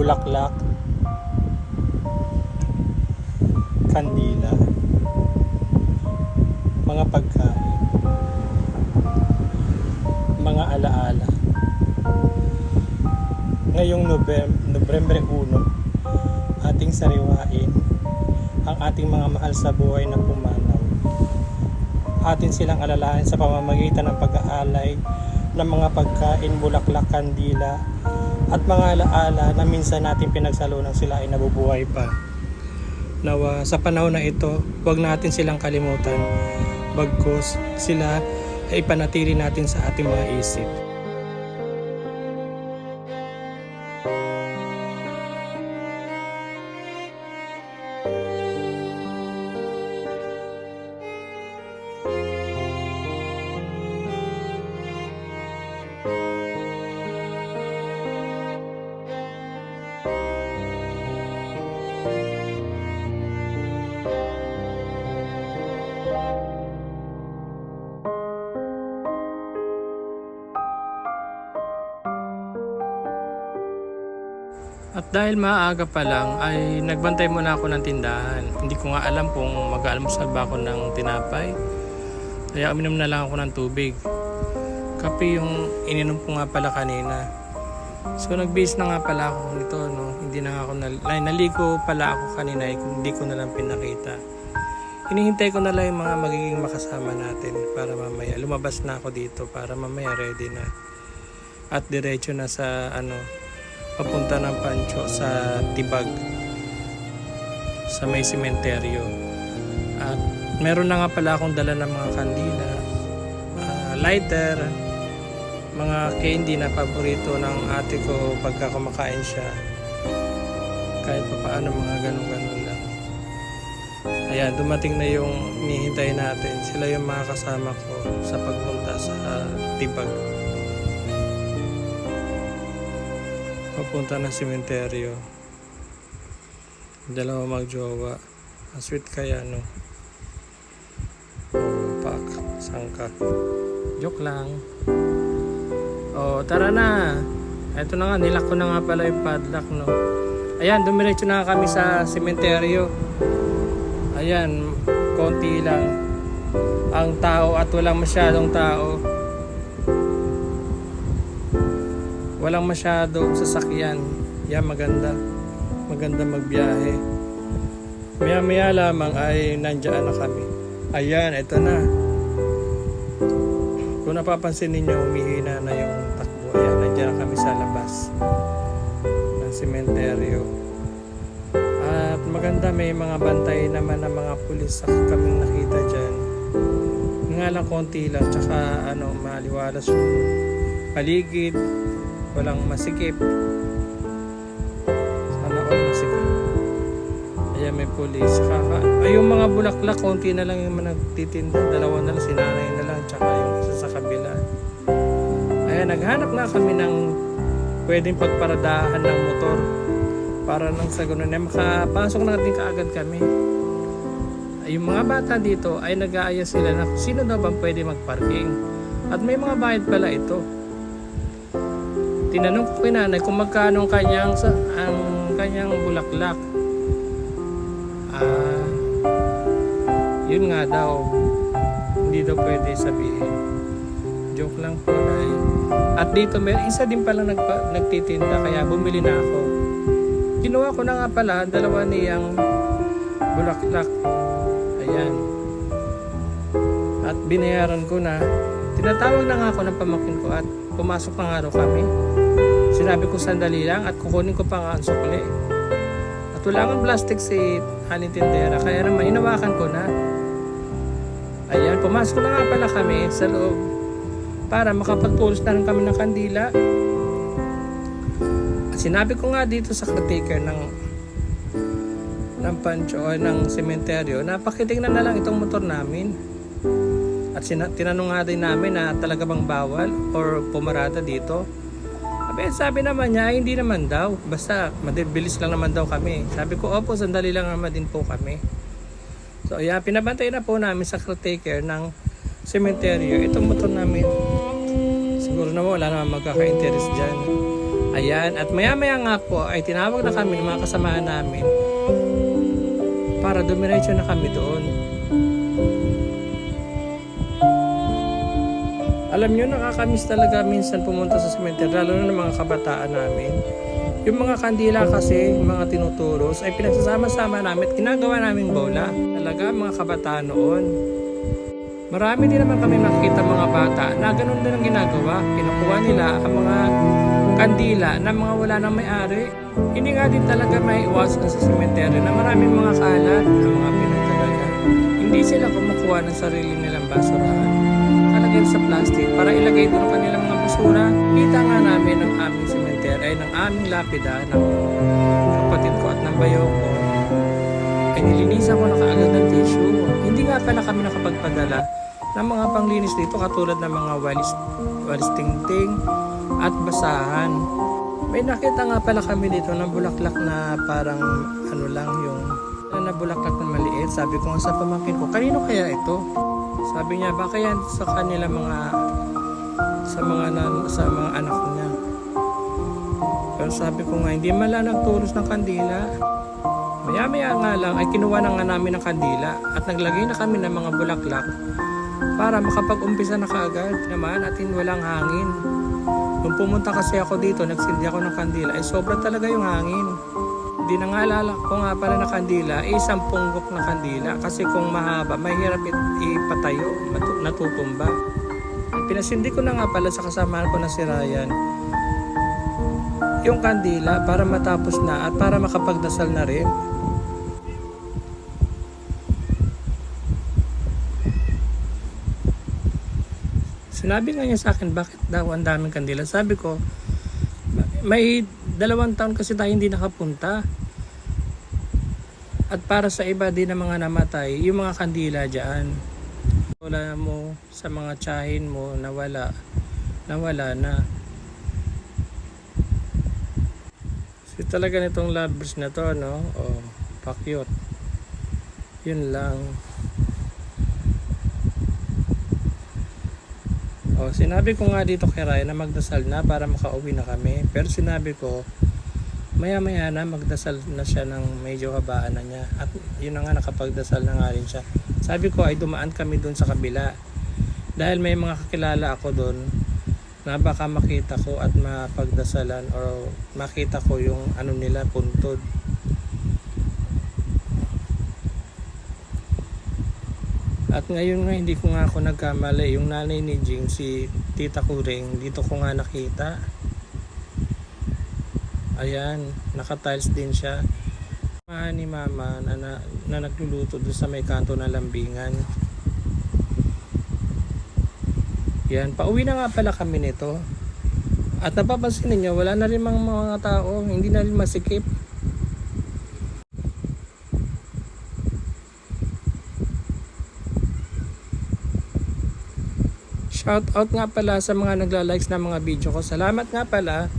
bulaklak, kandila, mga pagkain, mga alaala. Ngayong Nobyembre 1, ating sariwain ang ating mga mahal sa buhay na pumanaw. Atin silang alalahanin sa pamamagitan ng pag-aalay ng mga pagkain, bulaklak, kandila at mga alaala na minsan natin pinagsalunan sila ay nabubuhay pa. Nawa sa panahon na ito, huwag natin silang kalimutan, bagkus sila ay ipanatili natin sa ating mga isip. At dahil maaga pa lang ay nagbantay muna ako ng tindahan. Hindi ko nga alam kung mag-almusal ba ako ng tinapay. Kaya uminom na lang ako ng tubig. Kape yung ininom ko nga pala kanina. So nagbihis na nga pala ako nito, no? Hindi na ako naligo pala ako kanina, hindi ko na lang pinakita. Hinihintay ko na lang yung mga magiging makasama natin para mamaya lumabas na ako dito para mamaya ready na. At diretso na sa papunta ng Pancho sa Tibag sa may sementeryo. At meron na nga pala akong dala ng mga kandila, lighter, mga candy na paborito ng ate ko pagka kumakain siya, kahit pa paano mga ganun-ganun lang. Ayan, dumating na yung hinihintay natin. Sila yung mga kasama ko sa pagpunta sa Tibag, papunta ng sementeryo. Dalawa magjowa. Ang sweet kaya, no? Pak, sangka. Joke lang. Tara na. Ito na nga, nilak ko na nga pala yung padlock, no? Ayan, dumiretso na kami sa sementeryo. Ayan, konti lang ang tao at walang masyadong tao. Walang masyadong sasakyan. Yan, maganda magbiyahe. Maya lamang ay nandiyan na kami. Ayan, ito na. Kung napapansin ninyo, humihina na yung takbo. Ayan, nandiyan na kami sa labas ng sementeryo. At maganda, may mga bantay naman ng mga pulis sa kaming nakita dyan. Nga lang konti lang, tsaka maliwalas yung paligid. Walang masikip. Sana all masikip. Ayan, may pulis. Ay, yung mga bulaklak, konti na lang yung nagtitinda. Dalawa na lang, sinanay na lang. Tsaka yung isa sa kabila. Ayan, naghanap na kami ng pwedeng pagparadahan ng motor. Para nang sa ganun. Makapasok na natin kaagad kami. Ay, yung mga bata dito ay nag-aaya sila na sino daw bang pwede magparking. At may mga bayad pala ito. Tinanong ko kay nanay kung magkano ang kanyang bulaklak. Yun nga daw, hindi daw pwede sabihin. Joke lang po, nay. At dito may isa din pala nagtitinda, kaya bumili na ako. Kinuha ko na nga pala dalawa niyang bulaklak. Ayan. At binayaran ko na. Tinatawag na nga ako ng pamangkin ko at pumasok na nga raw kami. Sinabi ko sandali lang at kukunin ko pa nga ang sukli. At wala kang plastic si aling tindera, kaya naman inawakan ko na. Ayan, pumasok na nga pala kami sa loob para makapagpulos na rin kami ng kandila. At sinabi ko nga dito sa caretaker ng Pancho o ng sementeryo na pakitingnan na lang itong motor namin. At tinanong nga din namin na talaga bang bawal or pumarada dito. Sabi naman niya, hindi naman daw. Basta mabilis lang naman daw kami. Sabi ko, opo, sandali lang naman din po kami. So ayan, pinabantay na po namin sa caretaker ng sementeryo itong motor namin. Siguro naman wala naman magkaka-interest dyan. Ayan, at maya-maya nga po ay tinawag na kami ng mga kasamahan namin para dumiretso na kami doon. Alam nyo, nakakamiss talaga minsan pumunta sa cemetery, lalo na ng mga kabataan namin. Yung mga kandila kasi, yung mga tinuturos, ay pinagsasama-sama namin at ginagawa naming bola. Talaga, mga kabataan noon. Marami din naman kami makikita mga bata na ganun din ang ginagawa. Kinukuha nila ang mga kandila na mga wala nang may-ari. Hindi nga din talaga may iwasan sa cemetery na maraming mga kalat na mga Pinoy talaga. Hindi sila kumukuha ng sarili nilang basurahan. Kalagay sa plastic para ilagay doon ang kanilang mga basura. Kita nga namin ang aming cemetery ay ng aming lapida ng kapatid ko at ng bayo ko. Ay nilinisan ko na kaagad ng tissue. Hindi nga pala kami nakapagpadala ng mga panglinis dito katulad ng mga walis tingting at basahan. May nakita nga pala kami dito ng bulaklak na parang ano lang yung na bulaklak na maliit. Sabi ko nga sa pamangkin ko, kanino kaya ito? Sabi niya, baka yan sa kanila sa mga anak niya. Pero sabi ko nga, hindi man lang nagtulos ng kandila. Maya-maya nga lang ay kinuha na nga namin ng kandila at naglagay na kami ng mga bulaklak para makapag-umpisa na kaagad naman at walang hangin. Nung pumunta kasi ako dito, nagsindi ako ng kandila, ay sobra talaga yung hangin. Hindi na nga alala ko nga pala na kandila, isang punggok na kandila. Kasi kung mahaba, mahirap ipatayo, natutumba. Pinasindi ko na nga pala sa kasamahan ko na si Ryan yung kandila para matapos na at para makapagdasal na rin. Sinabi nga niya sa akin, bakit daw ang daming kandila? Sabi ko, may 2 taon kasi tayo hindi nakapunta. At para sa iba din na mga namatay, yung mga kandila dyan. Wala mo sa mga tiyahin mo na wala na. So talaga nitong lovers na to, no? Oh, pa-cute. Yun lang. Oh, sinabi ko nga dito kay Ryan na magdasal na para makauwi na kami. Pero sinabi ko, maya-maya na magdasal na siya ng medyo habaan na niya. At yun na nga, nakapagdasal na nga rin siya. Sabi ko ay dumaan kami dun sa kabila. Dahil may mga kakilala ako dun na baka makita ko at mapagdasalan or makita ko yung ano nila, puntod. At ngayon nga hindi ko nga ako nagkamali, yung nanay ni Jing, si Tita Kuring, dito ko nga nakita. Ayan, naka-tiles din siya. Mahal ni Mama na nagluluto doon sa may kanto ng lambingan. Yan, pauwi na nga pala kami nito. At napapansin niyo, wala na rin mga tao, hindi na rin masikip. Shout out nga pala sa mga nagla-likes ng mga video ko. Salamat nga pala.